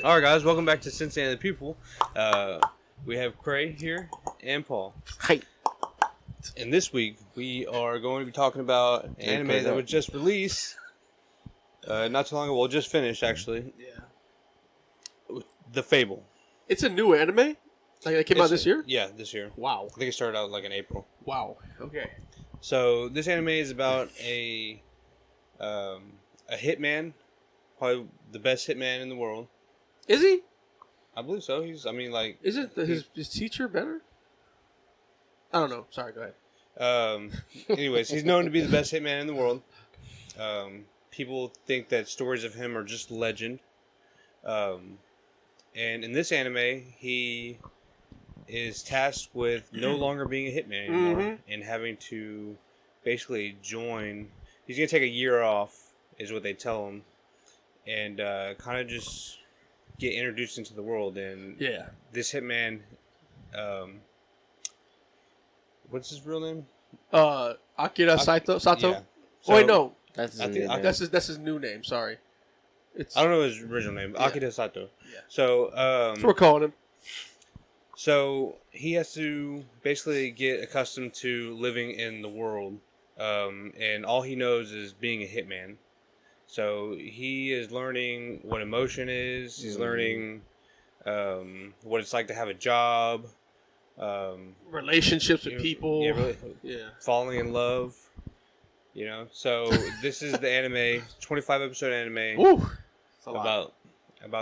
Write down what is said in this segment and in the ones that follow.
Alright guys, welcome back to Cincinnati the Pupil. We have Cray here and Paul. Hi. And this week we are going to be talking about an anime that was just released not too long ago. Well, just finished actually. Yeah. The Fable. It's a new anime? Like it came out this year? Yeah, this year. Wow. I think it started out like in April. Wow. Okay. So this anime is about a hitman, probably the best hitman in the world. Is he? I believe so. Isn't his teacher better? I don't know. Sorry, go ahead. Anyways, he's known to be the best hitman in the world. People think that stories of him are just legend. And in this anime, he is tasked with no longer being a hitman anymore and having to basically join. He's going to take a year off, is what they tell him, and kind of just get introduced into the world. And this hitman, what's his real name? Akira Sato. Yeah. Oh, wait, no. That's His new name. Sorry. I don't know his original name. Yeah. Akira Sato. Yeah. So, that's what we're calling him. So he has to basically get accustomed to living in the world, and all he knows is being a hitman. So he is learning what emotion is. He's learning what it's like to have a job. Relationships with people. Yeah, falling in love. You know. So this is the anime, 25 episode anime. Ooh, about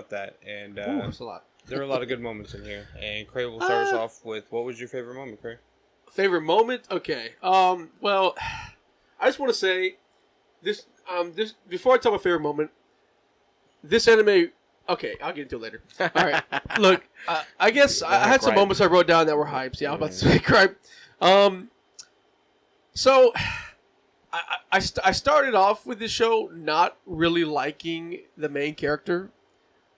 that, and that's a lot. there are a lot of good moments in here. And Cray will start us off with, what was your favorite moment, Cray? Favorite moment? Okay. Well, I just want to say this. This before I tell my favorite moment. This anime. Okay, I'll get into it later. All right. Look, I guess I had some moments I wrote down that were hypes. Yeah, I was about to say gripe. So I started off with this show not really liking the main character.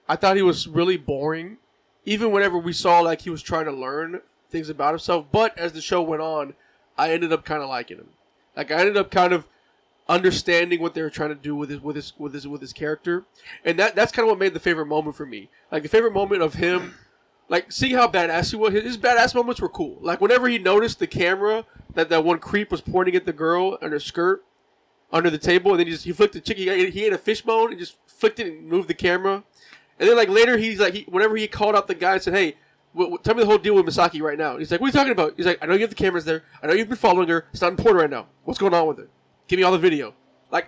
I thought he was really boring, even whenever we saw like he was trying to learn things about himself. But as the show went on, I ended up kind of liking him. Like I ended up kind of understanding what they were trying to do with his character, and that's kind of what made the favorite moment for me. Like the favorite moment of him, like seeing how badass he was. His badass moments were cool. Like whenever he noticed the camera that one creep was pointing at the girl and her skirt under the table, and then he flicked the chick. He ate a fish bone and just flicked it and moved the camera. And then, like, later, he's like, whenever he called out the guy and said, hey, tell me the whole deal with Misaki right now. He's like, what are you talking about? He's like, I know you have the cameras there. I know you've been following her. It's not important right now. What's going on with her? Give me all the video. Like,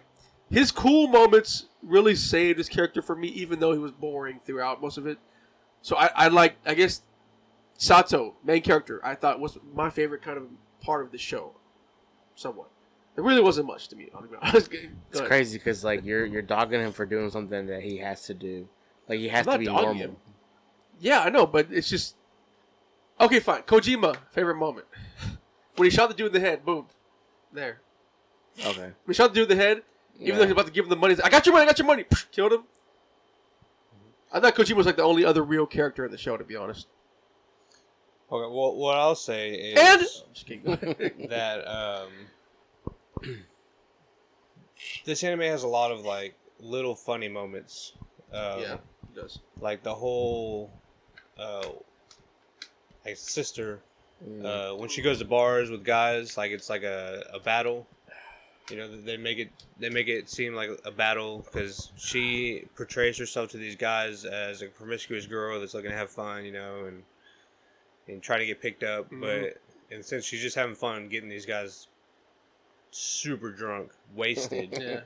his cool moments really saved his character for me, even though he was boring throughout most of it. So I guess, Sato, main character, I thought was my favorite kind of part of the show. Somewhat. It really wasn't much to me. It's crazy because, like, you're dogging him for doing something that he has to do. Like, he has to be normal. Him. Yeah, I know, but it's just... Okay, fine. Kojima, favorite moment. When he shot the dude in the head, boom. There. Okay. When he shot the dude in the head, even though he was about to give him the money, he's like, I got your money! Killed him. I thought Kojima was like the only other real character in the show, to be honest. Okay, well, what I'll say is... And... Just kidding. that, this anime has a lot of, like, little funny moments. Yeah. Does. Like the whole like sister when she goes to bars with guys, like it's like a battle. You know, they make it seem like a battle because she portrays herself to these guys as a promiscuous girl that's looking to have fun, you know, and try to get picked up. But and since she's just having fun getting these guys super drunk, wasted. Yeah.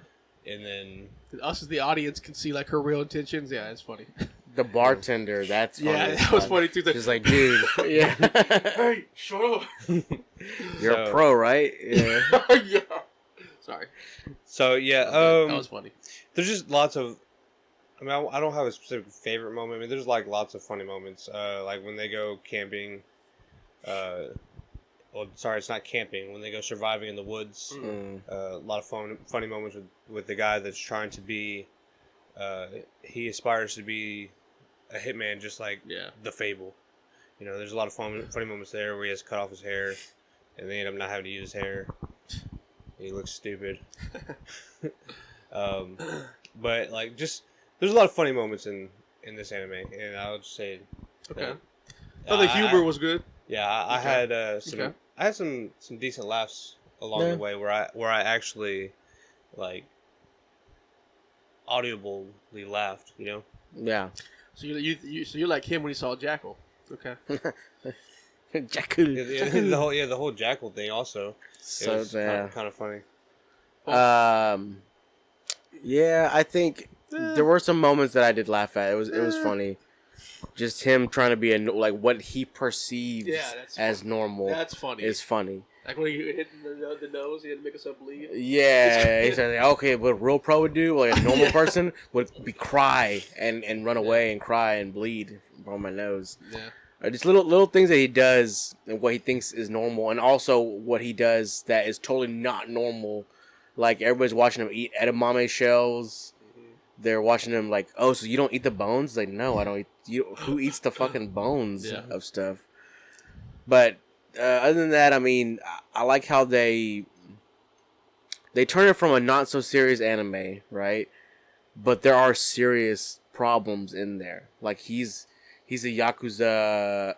And then us as the audience can see like her real intentions. Yeah, it's funny. The bartender, that's funny. Yeah, that was funny too. Just like, dude, yeah. Hey, shut up. You're a pro, right? Yeah. Yeah. Sorry. So yeah, that was funny. There's just lots of. I mean, I don't have a specific favorite moment. I mean, there's like lots of funny moments. Like when they go camping. Well, sorry, it's not camping. When they go surviving in the woods, a lot of funny moments with the guy that's trying to be. He aspires to be a hitman, just like the Fable. You know, there's a lot of funny moments there where he has to cut off his hair, and they end up not having to use his hair. He looks stupid. But like, just there's a lot of funny moments in in this anime, and I would say. Okay. The humor was good. Yeah, I had some decent laughs along the way where I actually like audibly laughed. You know. Yeah. So you like him when you saw Jackal. Okay. Jackal. The whole Jackal thing also. So it was kind of funny. Yeah, I think there were some moments that I did laugh at. It was funny. Just him trying to be like what he perceives as normal. That's funny. Is funny. Like when he hit the nose, he had to make himself bleed. Yeah, he said, okay, what a real pro would do, like a normal person, would be cry and run away and cry and bleed from my nose. Yeah. Just little things that he does and what he thinks is normal, and also what he does that is totally not normal. Like everybody's watching him eat edamame shells. They're watching him like, oh, so you don't eat the bones? Like, no, I don't eat. Who eats the fucking bones of stuff? But other than that, I mean, I like how they turn it from a not so serious anime, right? But there are serious problems in there. Like he's a Yakuza.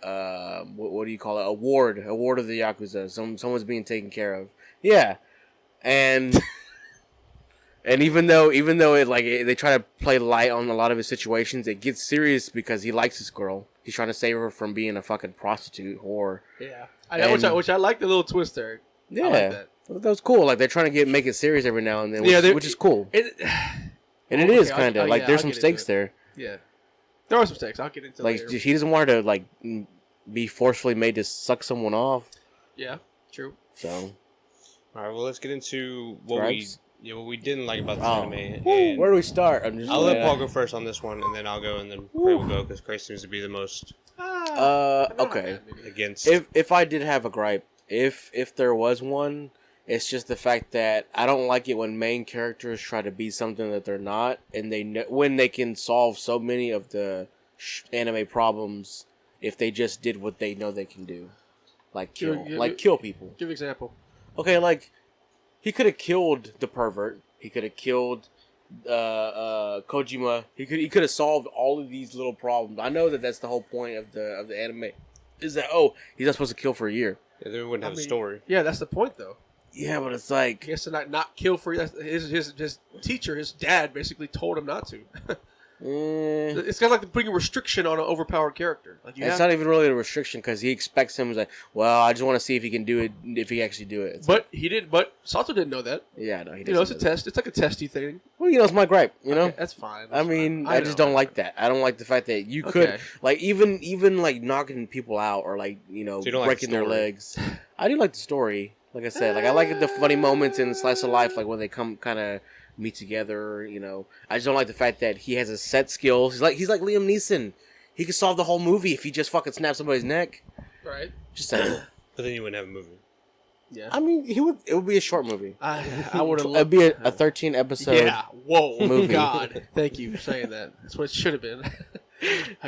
What do you call it? A ward of the Yakuza. Someone's being taken care of. Yeah, and. And even though they try to play light on a lot of his situations, it gets serious because he likes this girl. He's trying to save her from being a fucking prostitute whore. Yeah, which I like the little twist there. Yeah, I like that. That was cool. Like they're trying to make it serious every now and then, which is cool. And it is kind of like there's some stakes there. Yeah, there are some stakes. I'll get into it later. He doesn't want her to like be forcefully made to suck someone off. Yeah, true. So, all right. Well, let's get into what we didn't like about this anime. And where do we start? I'll let Paul go first on this one, and then I'll go, and then Craig will go because Craig seems to be the most. Okay. Against. If I did have a gripe, if there was one, it's just the fact that I don't like it when main characters try to be something that they're not, and when they can solve so many of the anime problems if they just did what they know they can do, like kill people. Give an example. Okay, like. He could have killed the pervert. He could have killed Kojima. He could have solved all of these little problems. I know that's the whole point of the anime. Is that he's not supposed to kill for a year. Yeah, then we wouldn't have a story. Yeah, that's the point though. Yeah, but it's like he has to not kill for his teacher, his dad, basically told him not to. It's kind of like putting a restriction on an overpowered character. Like it's not even really a restriction because he expects him. He's like, well, I just want to see if he can do it. If he actually do it. But he didn't. But Sato didn't know that. Yeah, no, he It's didn't. a test. It's like a testy thing. Well, it's my gripe. Okay, that's fine. I mean, I just don't like that. I don't like the fact that you could like even like knocking people out or like breaking their legs. I do like the story. Like I said, like I like the funny moments in the slice of life, like when they come kind of meet together. I just don't like the fact that he has a set skills. He's like Liam Neeson. He could solve the whole movie if he just fucking snapped somebody's neck. Right. Just saying. But then you wouldn't have a movie. Yeah. I mean, it would be a short movie. I would have. It'd be a 13 episode. Yeah. Whoa. Movie. God. Thank you for saying that. That's what it should have been.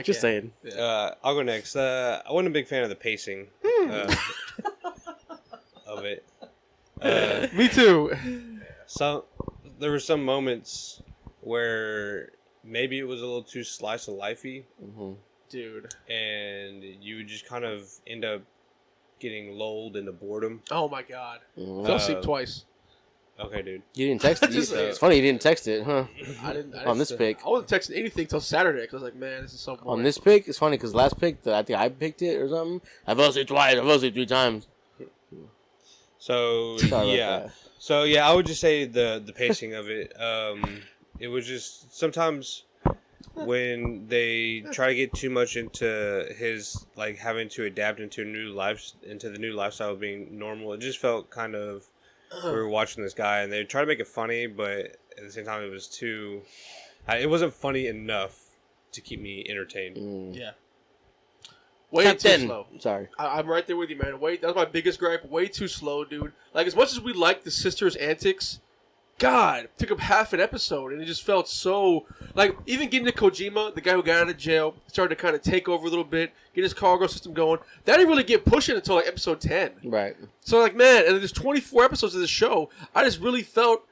Just saying. Yeah. I'll go next. I wasn't a big fan of the pacing of it. Me too. There were some moments where maybe it was a little too slice of lifey, dude, and you would just kind of end up getting lulled into boredom. Oh my god, fell asleep twice. Okay, dude. You didn't text it. It's funny you didn't text it, huh? I didn't on this pick. I wasn't texting anything till Saturday because I was like, man, this is so boring. On this pick, it's funny because last pick, I think I picked it or something. I fell asleep twice. I fell asleep 3 times. So yeah. So yeah, I would just say the pacing of it. It was just sometimes when they try to get too much into his like having to adapt into the new lifestyle of being normal. It just felt kind of we were watching this guy and they tried to make it funny, but at the same time it was too. It wasn't funny enough to keep me entertained. Yeah. Way too slow. Sorry. I'm right there with you, man. That was my biggest gripe. Way too slow, dude. Like, as much as we liked the sisters' antics, God, took up half an episode, and it just felt so... Like, even getting to Kojima, the guy who got out of jail, started to kind of take over a little bit, get his cargo system going. That didn't really get pushing until, like, episode 10. Right. So, like, man, and there's 24 episodes of this show. I just really felt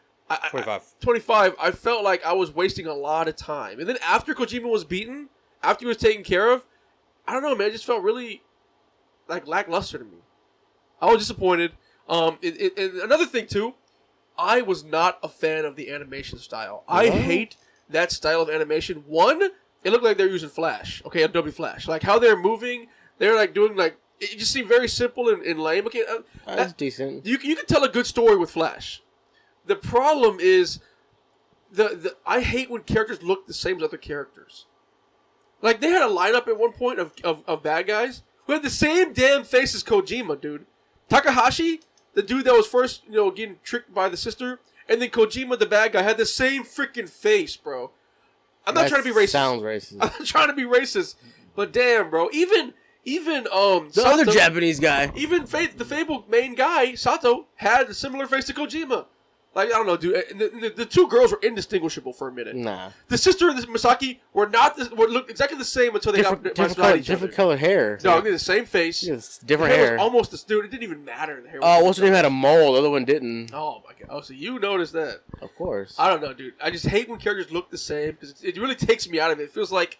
25. 25, I felt like I was wasting a lot of time. And then after Kojima was beaten, after he was taken care of, I don't know, man. It just felt really like lackluster to me. I was disappointed. And another thing too, I was not a fan of the animation style. I hate that style of animation. One, it looked like they're using Flash. Okay, Adobe Flash. Like how they're moving, they're like doing like it just seemed very simple and lame. Okay, That's decent. You can tell a good story with Flash. The problem is I hate when characters look the same as other characters. Like they had a lineup at one point of bad guys who had the same damn face as Kojima, dude. Takahashi, the dude that was first, getting tricked by the sister, and then Kojima, the bad guy, had the same freaking face, bro. I'm not trying to be racist. Sounds racist. I'm not trying to be racist, but damn, bro. Even the Sato, other Japanese guy, even the Fable main guy Sato had a similar face to Kojima. Like, I don't know, dude. The two girls were indistinguishable for a minute. Nah. The sister and the Misaki were looked exactly the same until they got different colored hair. No, they had the same face. Yes, different the hair. was almost the dude. It didn't even matter. The hair. Oh, what's her name had a mole. The other one didn't. Oh my god. Oh, so you noticed that? Of course. I don't know, dude. I just hate when characters look the same because it really takes me out of it. It feels like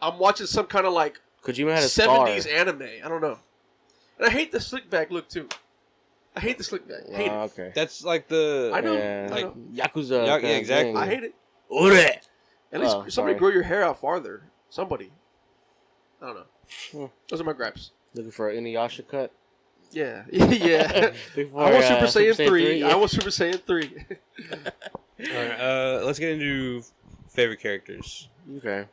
I'm watching some kind of like Kojima had a 70s scar. anime. I don't know. And I hate the slick back look too. I hate the slick back. Hate it. Okay. That's like the... I know. Yeah. I know. Yakuza. Yeah, exactly. I hate it. Ure. At least somebody sorry. grow your hair out farther. Somebody. I don't know. Hmm. Those are my gripes. Looking for an Inuyasha cut. Yeah. Yeah. Before, I want Super Saiyan 3. yeah. I want Super Saiyan 3. Alright, let's get into favorite characters. Okay.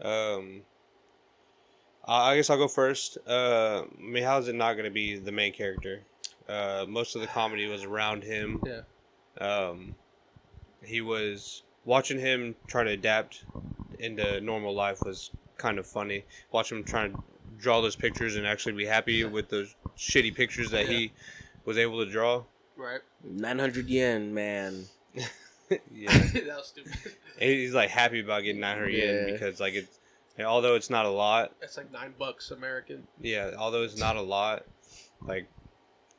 I guess I'll go first. I mean, how is it not going to be the main character? Most of the comedy was around him. Yeah. He was watching him try to adapt into normal life was kind of funny. Watching him trying to draw those pictures and actually be happy with those shitty pictures that he was able to draw. Right. 900 yen, man. Yeah. That was stupid. And he's like happy about getting 900 yen because like it's, and although it's not a lot. That's like $9 American. Yeah, although it's not a lot, like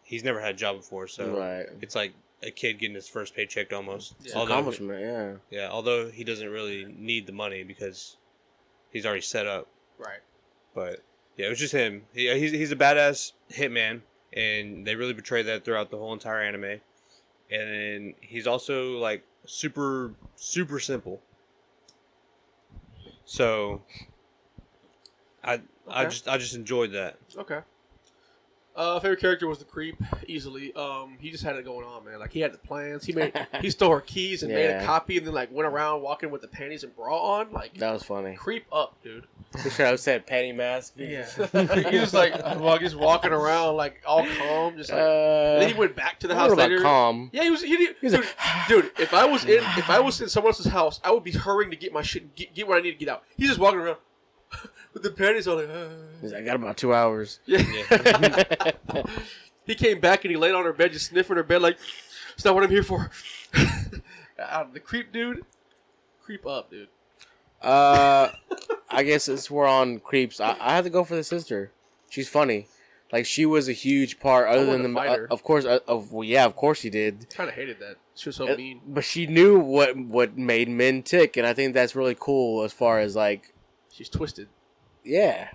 he's never had a job before, so Right. it's like a kid getting his first paycheck almost. Yeah. Although, Accomplishment, yeah. yeah, although he doesn't really need the money because he's already set up. Right. But yeah, it was just him. He's a badass hitman, and they really portray that throughout the whole entire anime. And then he's also like super simple. So I just enjoyed that. Okay. Favorite character was the creep, easily. He just had it going on, man. Like he had the plans. He stole her keys and made a Yeah. copy, and then like went around walking with the panties and bra on. Like That was funny. creep up, dude. For sure, I said panty mask. Yeah. He was like, just walking around like all calm, just like. And then he went back to the I house don't know about later. calm. Yeah, he was. Dude, like, dude, if I was in someone else's house, I would be hurrying to get my shit, and get what I need to get out. He's just walking around with the panties on. Like, He's like, I got about 2 hours. yeah. He came back and he laid on her bed, just sniffing her bed, like, it's not what I'm here for. The creep, dude. Creep up, dude. I guess since we're on creeps, I have to go for the sister. She's funny. Like she was a huge part, other than the fighter. of course. Of course she did. Kind of hated that. She was so mean. But she knew what made men tick, and I think that's really cool. As far as like, She's twisted. yeah.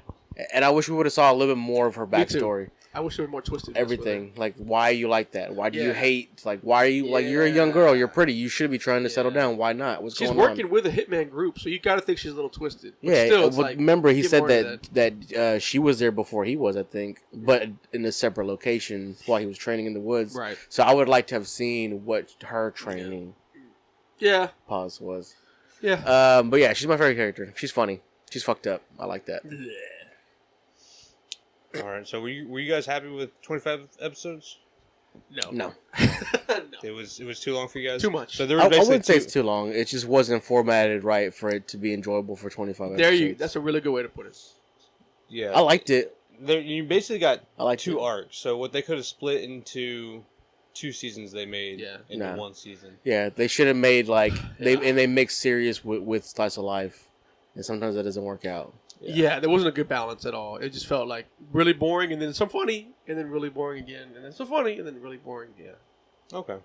And I wish we would have saw a little bit more of her Me too. backstory. I wish there was more twisted. Everything, like why you like that? Why do you Yeah. hate? Like why are you like you're a young girl? You're Yeah. pretty. You should be trying to settle Yeah. down. Why not? What's She's going on? working with a hitman group, so you got to think she's a little twisted. But Yeah, still, it's but like, remember he get said more into that she was there before he was, I think, but in a separate location while he was training in the woods. Right. So I would like to have seen what her training Yeah. pause was. Yeah. But yeah, she's my favorite character. She's funny. She's fucked up. I like that. All right, so were you guys happy with 25 episodes? No. No, No. It was too long for you guys. Too much. So there I were basically wouldn't say it's too long. It just wasn't formatted right for it to be enjoyable for 25 There episodes. you. That's a really good way to put it. yeah. I liked it. There, you basically got I liked two it. arcs. So what they could have split into 2 seasons, they made into Nah. 1 season. Yeah, they should have made like they mix serious with slice of life, and sometimes that doesn't work out. Yeah, there wasn't a good balance at all. It just felt like really boring, and then some funny, and then really boring again, and then some funny, and then really boring again. Okay.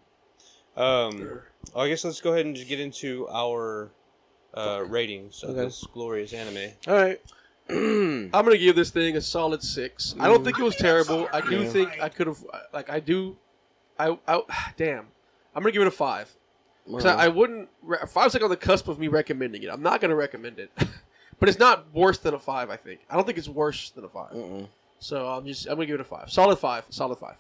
I guess let's go ahead and just get into our ratings of this glorious anime. All right. I'm gonna give this thing a solid 6. I don't think it was terrible. I do think I could have, like, damn. I'm gonna give it a 5. Because I wouldn't. 5's like on the cusp of me recommending it. I'm not gonna recommend it, but it's not worse than a 5. I think. I don't think it's worse than a 5. So I'm gonna give it a 5. Solid 5. Solid 5.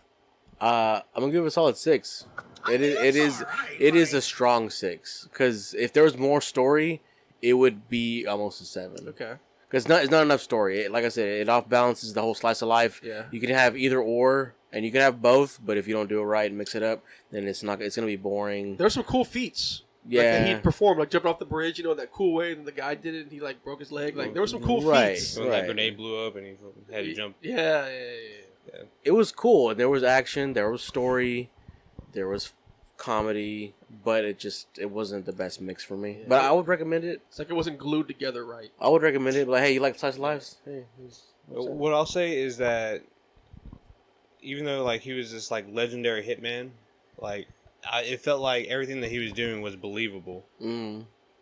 I'm gonna give it a solid 6. It is a strong 6. Because if there was more story, it would be almost a 7. Okay. Because it's not enough story. Like I said, it off balances the whole slice of life. Yeah. You can have either or, and you can have both. But if you don't do it right and mix it up, then it's gonna be boring. There's some cool feats. Yeah. Like that he performed, like jumping off the bridge, that cool way, and the guy did it, and he like broke his leg. Like there were some cool feats. When that grenade blew up and he had to jump. Yeah. It was cool. And there was action. There was story. There was comedy. But it wasn't the best mix for me. Yeah. But I would recommend it. It's like it wasn't glued together right. I would recommend it. But like, hey, you like slice of lives? Hey, what I'll say is that even though like he was this like legendary hitman, like it felt like everything that he was doing was believable.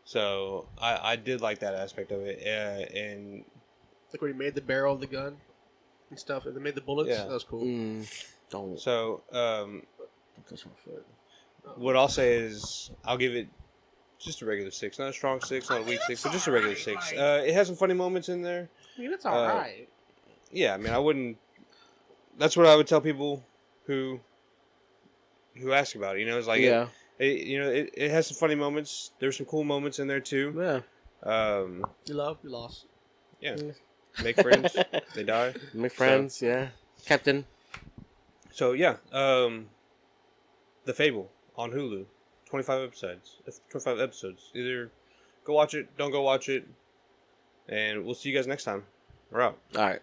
So I did like that aspect of it, and like when he made the barrel of the gun and stuff, and they made the bullets. Yeah. That was cool. Don't. So don't touch my foot. What I'll say is I'll give it just a regular 6, not a strong 6, not a weak 6, but just a regular 6. It has some funny moments in there. I mean, it's all right. Yeah, I mean, I wouldn't. That's what I would tell people who ask about it. It's like it has some funny moments. There's some cool moments in there too. Yeah. You love, you lost. Yeah. Make friends. They die. Make friends. So, yeah. Captain. So yeah. The Fable on Hulu. 25 episodes. 25 episodes. Either go watch it, don't go watch it, and we'll see you guys next time. We're out. All right.